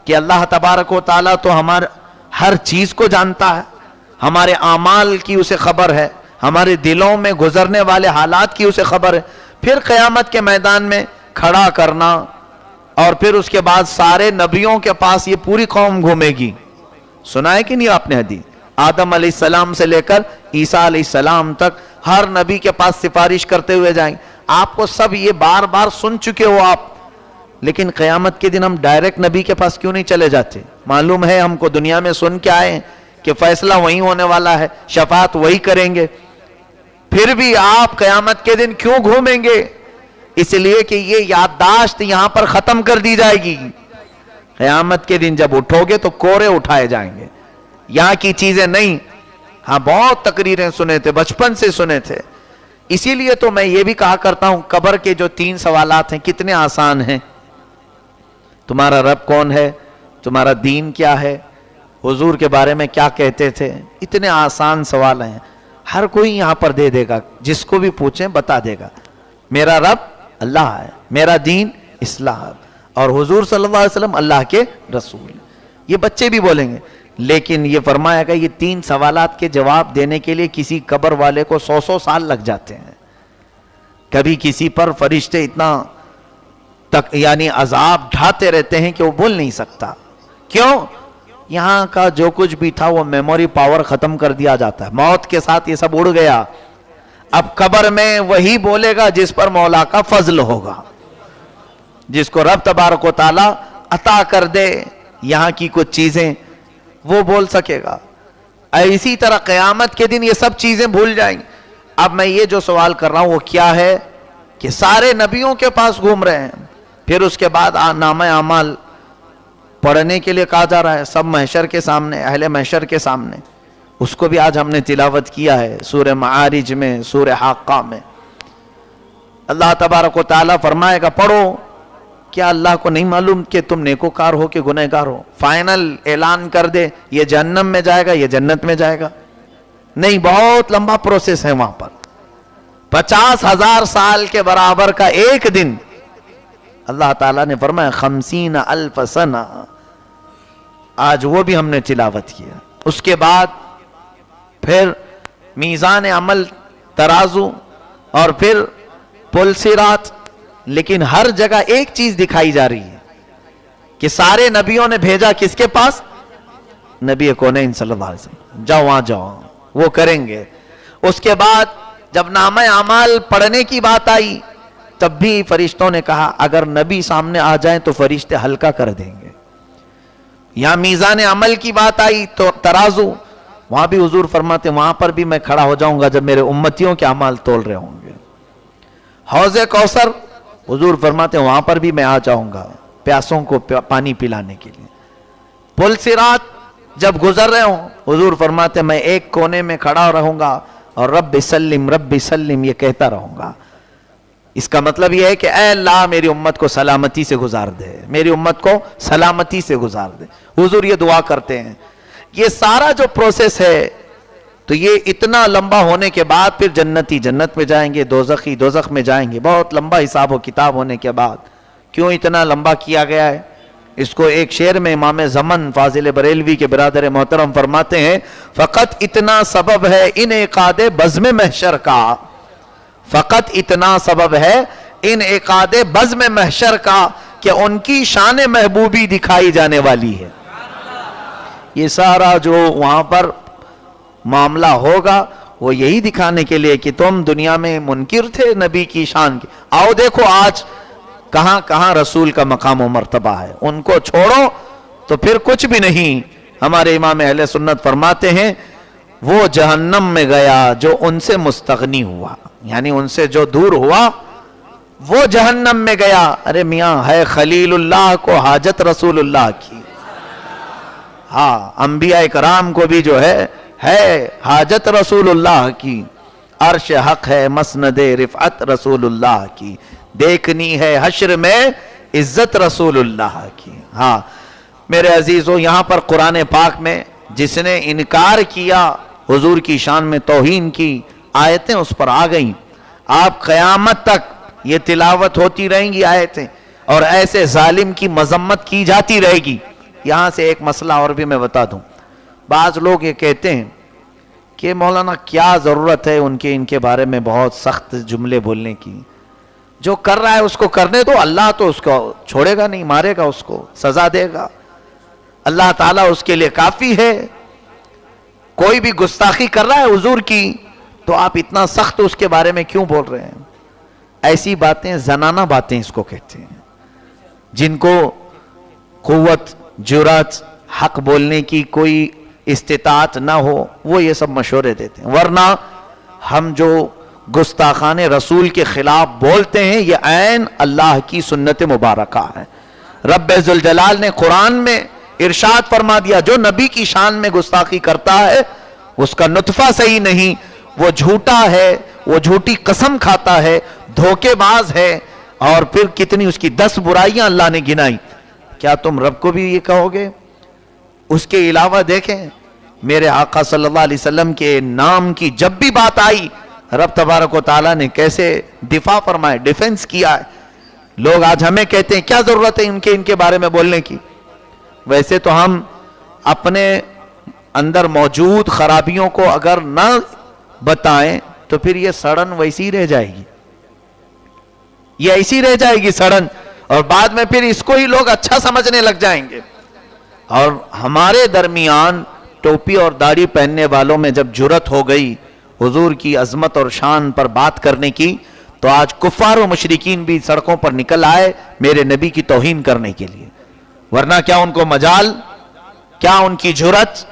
کہ اللہ تبارک و تعالیٰ تو ہمارے ہر چیز کو جانتا ہے، ہمارے اعمال کی اسے خبر ہے، ہمارے دلوں میں گزرنے والے حالات کی اسے خبر ہے. پھر قیامت کے میدان میں کھڑا کرنا، اور پھر اس کے بعد سارے نبیوں کے پاس یہ پوری قوم گھومے گی. سنا ہے کہ نہیں آپ نے حدیث؟ آدم علیہ السلام سے لے کر عیسیٰ علیہ السلام تک ہر نبی کے پاس سفارش کرتے ہوئے جائیں. آپ کو سب یہ بار بار سن چکے ہو آپ، لیکن قیامت کے دن ہم ڈائریکٹ نبی کے پاس کیوں نہیں چلے جاتے؟ معلوم ہے ہم کو دنیا میں سن کے آئے ہیں کہ فیصلہ وہی ہونے والا ہے، شفاعت وہی کریں گے، پھر بھی آپ قیامت کے دن کیوں گھومیں گے؟ اس لیے کہ یہ یادداشت یہاں پر ختم کر دی جائے گی. قیامت کے دن جب اٹھو گے تو کورے اٹھائے جائیں گے، یہاں کی چیزیں نہیں. ہاں بہت تقریریں سنے تھے، بچپن سے سنے تھے. اسی لیے تو میں یہ بھی کہا کرتا ہوں قبر کے جو 3 سوالات ہیں کتنے آسان ہیں. تمہارا رب کون ہے؟ تمہارا دین کیا ہے؟ حضور کے بارے میں کیا کہتے تھے؟ اتنے آسان سوال ہیں، ہر کوئی یہاں پر دے دے گا، جس کو بھی پوچھیں بتا دے گا. میرا رب اللہ ہے، میرا دین اسلام، اور حضور صلی اللہ علیہ وسلم اللہ کے رسول. یہ بچے بھی بولیں گے. لیکن یہ فرمایا گا یہ 3 سوالات کے جواب دینے کے لیے کسی قبر والے کو 100 سال لگ جاتے ہیں. کبھی کسی پر فرشتے اتنا یعنی عذاب ڈھاتے رہتے ہیں کہ وہ بول نہیں سکتا. کیوں؟ یہاں کا جو کچھ بھی تھا وہ میموری پاور ختم کر دیا جاتا ہے، موت کے ساتھ یہ سب اڑ گیا. اب قبر میں وہی بولے گا جس پر مولا کا فضل ہوگا، جس کو رب تبارک و تعالی عطا کر دے یہاں کی کچھ چیزیں، وہ بول سکے گا. اسی طرح قیامت کے دن یہ سب چیزیں بھول جائیں گی. اب میں یہ جو سوال کر رہا ہوں وہ کیا ہے کہ سارے نبیوں کے پاس گھوم رہے ہیں. پھر اس کے بعد نامہ اعمال پڑھنے کے لیے کہا جا رہا ہے، سب محشر کے سامنے، اہل محشر کے سامنے. اس کو بھی آج ہم نے تلاوت کیا ہے سورہ معارج میں، سورہ حاقہ میں. اللہ تبارک و تعالیٰ فرمائے گا پڑھو. کیا اللہ کو نہیں معلوم کہ تم نیکوکار ہو کہ گنہگار ہو؟ فائنل اعلان کر دے یہ جہنم میں جائے گا یہ جنت میں جائے گا؟ نہیں، بہت لمبا پروسیس ہے وہاں پر. 50,000 سال کے برابر کا ایک دن. اللہ تعالیٰ نے فرمایا 50,000 سنہ. آج وہ بھی ہم نے تلاوت کیا. اس کے بعد پھر میزان عمل، ترازو، اور پھر پل صراط. لیکن ہر جگہ ایک چیز دکھائی جا رہی ہے کہ سارے نبیوں نے بھیجا کس کے پاس؟ نبی کونین صلی اللہ علیہ وسلم. جاؤ وہاں جاؤ، وہ کریں گے. اس کے بعد جب نامہ اعمال پڑھنے کی بات آئی تب بھی فرشتوں نے کہا اگر نبی سامنے آ جائیں تو فرشتے ہلکا کر دیں گے. یہاں میزان عمل کی بات آئی تو ترازو، وہاں بھی حضور فرماتے وہاں پر بھی میں کھڑا ہو جاؤں گا جب میرے امتیوں کے اعمال تول رہے ہوں گے. حوض کوثر، حضور فرماتے وہاں پر بھی میں آ جاؤں گا پیاسوں کو پانی پلانے کے لیے. پل صراط جب گزر رہے ہوں حضور فرماتے میں ایک کونے میں کھڑا رہوں گا اور رب سلم یہ کہتا رہوں گا. اس کا مطلب یہ ہے کہ اے اللہ میری امت کو سلامتی سے گزار دے، میری امت کو سلامتی سے گزار دے. حضور یہ دعا کرتے ہیں. یہ سارا جو پروسیس ہے تو یہ اتنا لمبا ہونے کے بعد پھر جنتی جنت میں جائیں گے، دوزخی دوزخ میں جائیں گے. بہت لمبا حساب و کتاب ہونے کے بعد کیوں اتنا لمبا کیا گیا ہے؟ اس کو ایک شعر میں امام زمن فاضل بریلوی کے برادر محترم فرماتے ہیں فقط اتنا سبب ہے انعقاد بزم محشر کا، فقط اتنا سبب ہے انعقاد بزم محشر کا کہ ان کی شان محبوبی دکھائی جانے والی ہے. یہ سارا جو وہاں پر معاملہ ہوگا وہ یہی دکھانے کے لیے کہ تم دنیا میں منکر تھے نبی کی شان کی. آؤ دیکھو آج کہاں کہاں رسول کا مقام و مرتبہ ہے. ان کو چھوڑو تو پھر کچھ بھی نہیں. ہمارے امام اہل سنت فرماتے ہیں وہ جہنم میں گیا جو ان سے مستغنی ہوا، یعنی ان سے جو دور ہوا وہ جہنم میں گیا. ارے میاں ہے خلیل اللہ کو حاجت رسول اللہ کی. ہاں انبیاء کرام کو بھی جو ہے حاجت رسول اللہ کی. عرش حق ہے مسند رفعت رسول اللہ کی. دیکھنی ہے حشر میں عزت رسول اللہ کی. ہاں میرے عزیزو، یہاں پر قرآن پاک میں جس نے انکار کیا حضور کی شان میں توہین کی آیتیں اس پر آ گئیں. آپ قیامت تک یہ تلاوت ہوتی رہیں گی آیتیں، اور ایسے ظالم کی مذمت کی جاتی رہے گی. یہاں سے ایک مسئلہ اور بھی میں بتا دوں. بعض لوگ یہ کہتے ہیں کہ مولانا کیا ضرورت ہے ان کے بارے میں بہت سخت جملے بولنے کی, جو کر رہا ہے اس کو کرنے دو, اللہ تو اس کو چھوڑے گا نہیں, مارے گا, اس کو سزا دے گا, اللہ تعالیٰ اس کے لیے کافی ہے. کوئی بھی گستاخی کر رہا ہے حضور کی تو آپ اتنا سخت اس کے بارے میں کیوں بول رہے ہیں؟ ایسی باتیں زنانہ باتیں اس کو کہتے ہیں, جن کو قوت, جرات, حق بولنے کی کوئی استطاعت نہ ہو, وہ یہ سب مشورے دیتے ہیں. ورنہ ہم جو گستاخان رسول کے خلاف بولتے ہیں یہ عین اللہ کی سنت مبارکہ ہے. رب ذوالجلال نے قرآن میں ارشاد فرما دیا, جو نبی کی شان میں گستاخی کرتا ہے اس کا نطفہ صحیح نہیں, وہ جھوٹا ہے, وہ جھوٹی قسم کھاتا ہے, دھوکے باز ہے. اور پھر کتنی اس کی 10 برائیاں اللہ نے گنائی. کیا تم رب کو بھی یہ کہو گے؟ اس کے علاوہ دیکھیں میرے آقا صلی اللہ علیہ وسلم کے نام کی جب بھی بات آئی, رب تبارک و تعالیٰ نے کیسے دفاع فرمائے, ڈیفنس کیا ہے. لوگ آج ہمیں کہتے ہیں کیا ضرورت ہے ان کے بارے میں بولنے کی. ویسے تو ہم اپنے اندر موجود خرابیوں کو اگر نہ بتائیں تو پھر یہ سڑن ویسی رہ جائے گی, یہ ایسی رہ جائے گی سڑن, اور بعد میں پھر اس کو ہی لوگ اچھا سمجھنے لگ جائیں گے. اور ہمارے درمیان ٹوپی اور داڑھی پہننے والوں میں جب جرت ہو گئی حضور کی عظمت اور شان پر بات کرنے کی, تو آج کفار و مشرکین بھی سڑکوں پر نکل آئے میرے نبی کی توہین کرنے کے لیے. ورنہ کیا ان کو مجال, کیا ان کی جرت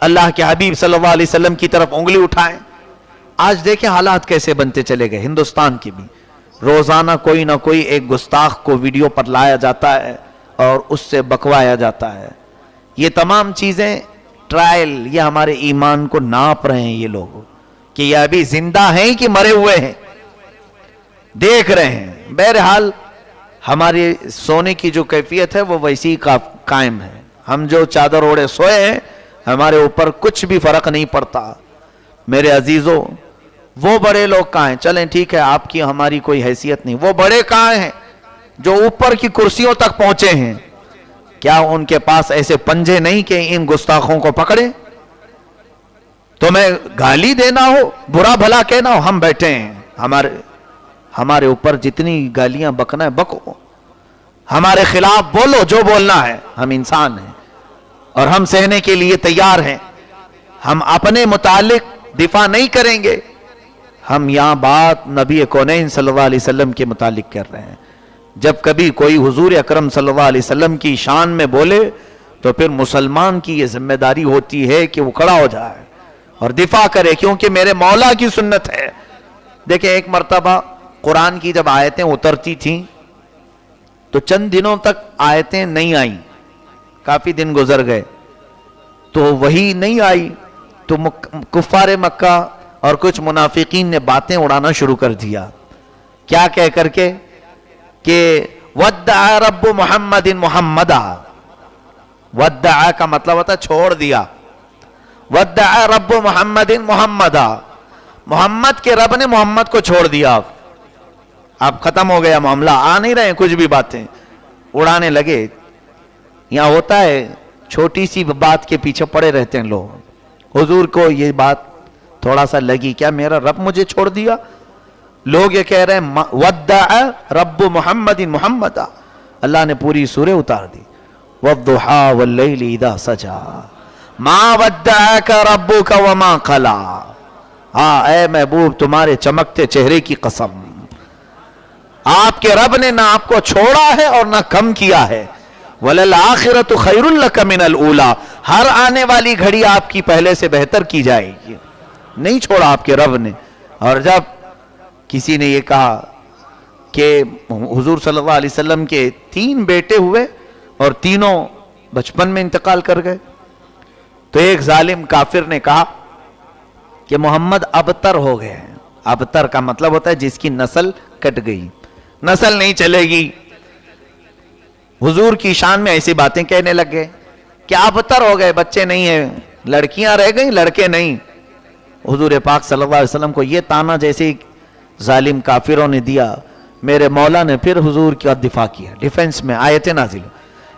اللہ کے حبیب صلی اللہ علیہ وسلم کی طرف انگلی اٹھائیں. آج دیکھیں حالات کیسے بنتے چلے گئے. ہندوستان کی بھی روزانہ کوئی نہ کوئی ایک گستاخ کو ویڈیو پر لایا جاتا ہے اور اس سے بکوایا جاتا ہے. یہ تمام چیزیں ٹرائل, یہ ہمارے ایمان کو ناپ رہے ہیں یہ لوگ کہ یہ ابھی زندہ ہیں کہ مرے ہوئے ہیں, دیکھ رہے ہیں. بہرحال ہماری سونے کی جو کیفیت ہے وہ ویسی قائم ہے. ہم جو چادر اوڑے سوئے ہیں ہمارے اوپر کچھ بھی فرق نہیں پڑتا. میرے عزیزوں, وہ بڑے لوگ کہاں ہیں؟ چلیں ٹھیک ہے, آپ کی ہماری کوئی حیثیت نہیں. وہ بڑے کہاں ہیں جو اوپر کی کرسیوں تک پہنچے ہیں؟ کیا ان کے پاس ایسے پنجے نہیں کہ ان گستاخوں کو پکڑے؟ تمہیں گالی دینا ہو, برا بھلا کہنا ہو, ہم بیٹھے ہیں. ہمارے اوپر جتنی گالیاں بکنا ہے بکو, ہمارے خلاف بولو جو بولنا ہے. ہم انسان ہیں اور ہم سہنے کے لیے تیار ہیں. ہم اپنے متعلق دفاع نہیں کریں گے, ہم یہاں بات نبی کونین صلی اللہ علیہ وسلم کے متعلق کر رہے ہیں. جب کبھی کوئی حضور اکرم صلی اللہ علیہ وسلم کی شان میں بولے تو پھر مسلمان کی یہ ذمہ داری ہوتی ہے کہ وہ کھڑا ہو جائے اور دفاع کرے, کیونکہ میرے مولا کی سنت ہے. دیکھیں ایک مرتبہ قرآن کی جب آیتیں اترتی تھیں تو چند دنوں تک آیتیں نہیں آئیں, کافی دن گزر گئے تو وہی نہیں آئی, تو کفار مکہ اور کچھ منافقین نے باتیں اڑانا شروع کر دیا. کیا کہہ کر کے کہ ودع رب محمد محمدہ. ودع کا مطلب ہوتا ہے چھوڑ دیا. ودع رب محمد محمدہ, محمد کے رب نے محمد کو چھوڑ دیا. اب ختم ہو گیا معاملہ, آ نہیں رہے کچھ بھی باتیں اڑانے لگے. یہاں ہوتا ہے چھوٹی سی بات کے پیچھے پڑے رہتے ہیں لوگ. حضور کو یہ بات تھوڑا سا لگی, کیا میرا رب مجھے چھوڑ دیا؟ لوگ یہ کہہ رہے ہیں ودع رب محمد محمدہ. اللہ نے پوری سورہ اتار دی, والضحى واللیل اذا سجا ما ودعك ربك وما قلا. ہاں اے محبوب, تمہارے چمکتے چہرے کی قسم, آپ کے رب نے نہ آپ کو چھوڑا ہے اور نہ کم کیا ہے. وَلَلْآخِرَةُ خَيْرٌ لَكَ مِنَ الْأُولَى, ہر آنے والی گھڑی آپ کی پہلے سے بہتر کی جائے گی. نہیں چھوڑا آپ کے رب نے. اور جب کسی نے یہ کہا کہ حضور صلی اللہ علیہ وسلم کے 3 بیٹے ہوئے اور تینوں بچپن میں انتقال کر گئے, تو ایک ظالم کافر نے کہا کہ محمد ابتر ہو گئے ہیں. ابتر کا مطلب ہوتا ہے جس کی نسل کٹ گئی, نسل نہیں چلے گی. حضور کی شان میں ایسی باتیں کہنے لگ گئے کہ ابتر ہو گئے, بچے نہیں ہیں, لڑکیاں رہ گئی لڑکے نہیں. حضور پاک صلی اللہ علیہ وسلم کو یہ تانا جیسے ظالم کافروں نے دیا, میرے مولا نے پھر حضور کا دفاع کیا, ڈیفنس میں آیتیں نازل.